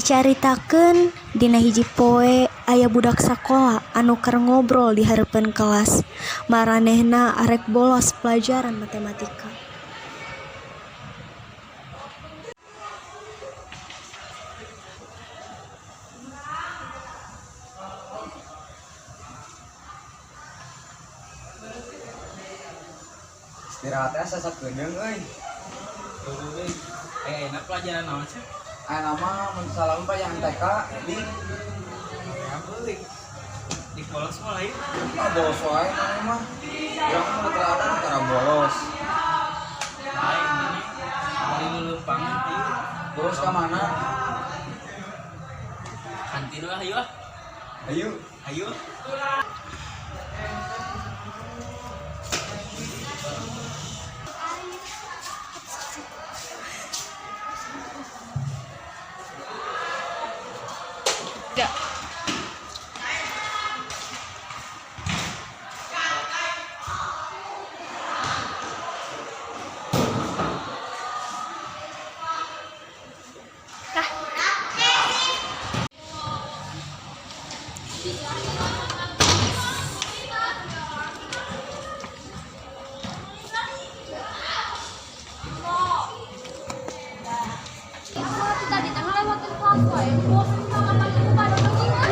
Dicaritakeun dina hiji poe aya budak sakola anu keur ngobrol di hareupeun kelas, maranehna arek bolos pelajaran matematika. Istirahatnya sesat geundeung euy. Tuh, enak pelajaran naon sih? Aya nama mun salamun pajangan TK di Ya beulik. Di polos mah lain. bolos wae mana mah. Yang mah terakhir antara bolos. Lain ini. Di leuleupang ti. Bolos ka mana? Kantin lah ayo. Ayo. Ayo.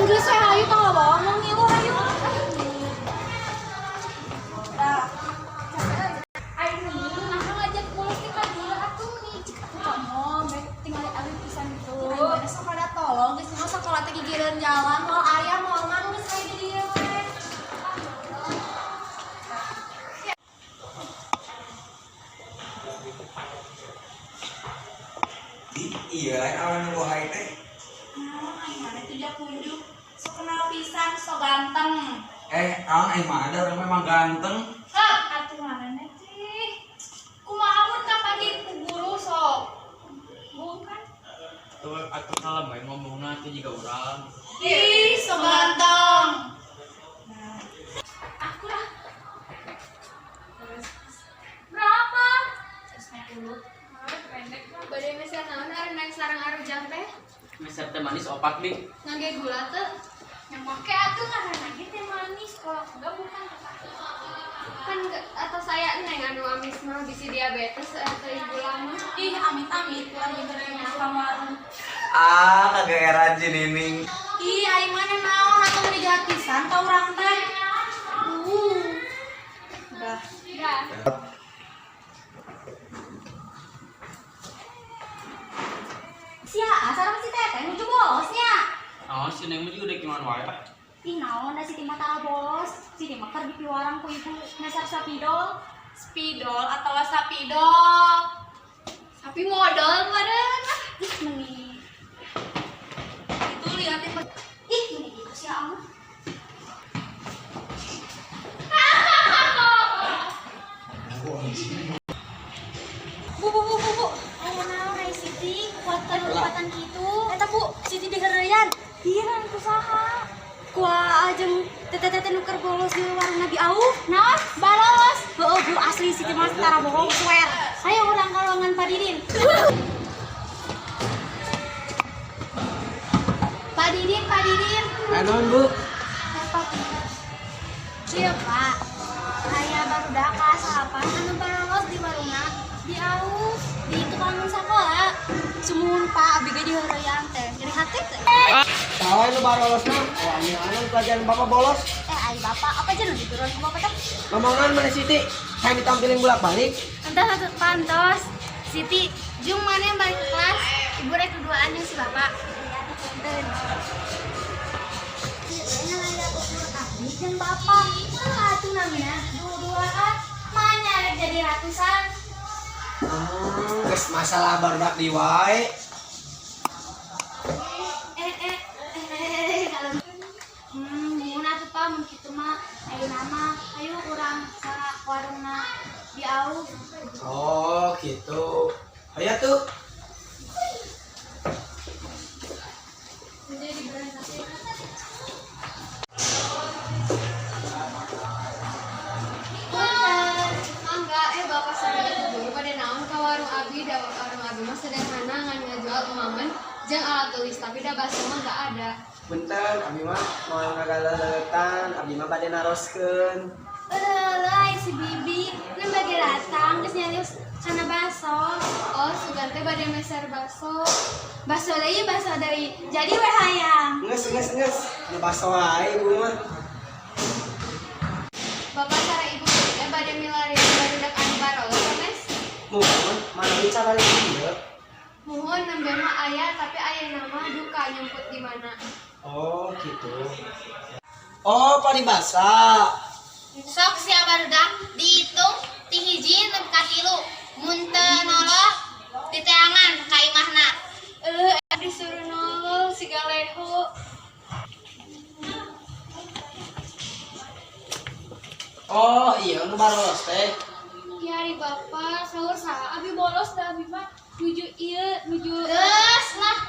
Enggak saya hayu tanggal bawang mau ngilu hayu. Ayo nih, nah ngajak bolos kita dulu atuh nih. Cik atuh kamu, baik tinggal alih pisan gitu. Besok ada tolong, geus mah sakola teh gigireun jalan, mau ayam mau mangan geus aya di dieu we. Iya lain awan nu wae teh. Mana tuh dia kunjuk, so kenal pisan, so ganteng. Aing mah ada orang memang ganteng. Atuh ngaranna teh. Kumaha mun ka pagi ku guru sok. Bukan. Tuh atuh salah main ngomongna teh jiga urang. Ih, so ganteng. Aku lah. Berapa? 150. Pendek lah. Badai mesan naon ari naik sareng arujang teh? Meser teh manis opak bi. Ngage gula teh. Yang make atuh ngaranna ge teh manis kalau enggak bukan. Kan atau saya neng anu amis mah bisi diabetes atau gula mah. Ih, amit-amit urang jeung makan warung. Kageeran si Nining. Ih, aing mah naon atuh meni jahat pisan ka urang teh. Udah. Sia, asal si teteh nuju bolosnya. Oh, si Neng mah juga udah gimana wae. Ih, naon da Siti mah tara bolos. Siti mah keur dipiwarang ku ibu ngasar spidol. Spidol atau sapidol. Sapi modal meureun. Ih, meni. Itu liatin pas. Ih, meni gitu sia amah. Bu. Aya naon ai Siti? Kuatan kitu. Eta Bu, Siti diheureuyan. Ieu kan kusaha? Kuah ajeng teteh-teteh nu keur bolos di warung Nabi Auf. Naon? Balos. Heueuh Bu, asli Siti mah tara bohong swear. Ayo urang ka ruangan Pak Didin. Pak Didin. Naon Bu? Iya Pak. Aya barudak ka salapan anu baros di warungna di Auf di tukang sakola. Sumuhun Pak, abdi ge diheureuyan teh. Nyeri hati teh. Salah nu barolosna. Anu pelajaran Bapak bolos. Ai Bapak, apa aja nu diturun ku Bapak teh? Ngomongan mana Siti? Saya ditampilin bolak-balik. Entah satu pantos. Siti, jung mana yang balik ke kelas? Ibu rek duaan yang si Bapak. Dan Bapak, itu namanya dua-duaan. Mana rek jadi ratusan? Geus masalah barudak di wae. Kalau mun atuh Pak, mun kitu mah ayo nama, ayo urang ka warungna di Auf. Oh gitu. Aya tuh. Jadi berantakan. Mangga, Bapak sadar dulu pada naon ka warung Abi, da warung Abi mah sederhana ngan ngajual umamen Jeung alat tulis tapi da baso mah enggak ada. Punten, abdi mah mau ngagaleutan, abdi mah bade naroskeun. Lai si Bibi, nu bagi datang geus nyarios kana baso. Oh, sugan teh bade meser baso. Baso deui. Jadi we hayang. Geus. Nu baso wae ibu mah. Bapak cara ibu teh bade milarian barudak anu barolos mes. Mohon, mana bicara lagi ieu? Mohon nembe mah aya tapi aya nama duka nyemput di mana. Oh, gitu. Oh, paribasa. Sok sia barudak dihitung ti hiji nepi ka 3. Mun teu noloh diteangan ka imahna. Disuruh noloh si galeho. Oh, iya nu baros teh. Ya ari bapak sahur saha abi bolos da abi mah nuju ieu. Geus lah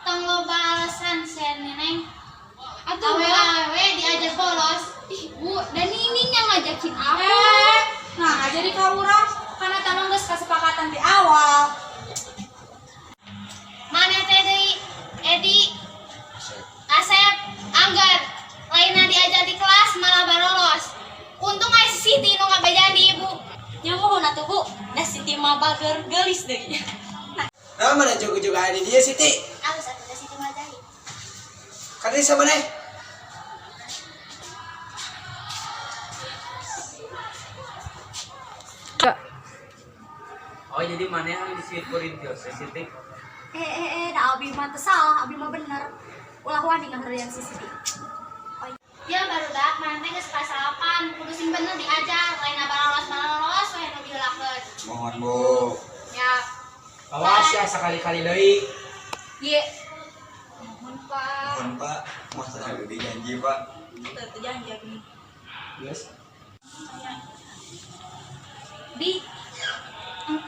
tong loba alasan sen neneng. Atuh awewe diajak bolos. Ih, Bu, dan Nining yang ngajakin aku. Nah, jadi kaurang karena tamang geus kasepakatan di awal. Mana teh deui? Edi, Asep, Anggar. Lainna diajak di kelas malah barolos. Untung aya si Siti nu ngabejaan di ibu. Nya mohon atuh Bu, da Siti mah bager geulis deui. Nah, mana juga ada di dia Siti. Alus atuh da Siti mah jahit. Kadi sama nih. Oh jadi mana yang disikurin Tios Siti? Da abi mah teu salah, abi mah bener. Ulah wani ngahareuyan si Siti. Ya barudak mana teh geus kelas 8, kudu sing bener diajar, lain barolos we nu diheulakeun. Mohon Bu. Ya. Awas ya sekali-kali deui. Ye. Mohon Pak. Mohon Pak, masa ada janji Pak. Teu janji abi. Geus. Bi,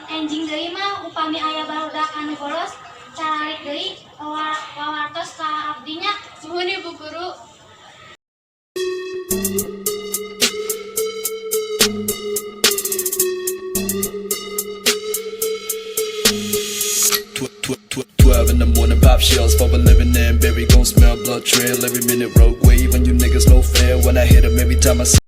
enjing deui mah upami aya barudak anu bolos, cararik deui wawartos ka abdinya. Suhun Ibu Guru. Twelve in the morning, pop shells for a living and Barry gon' smell blood trail every minute. Rogue wave, and you niggas no fair. When I hit 'em every time I see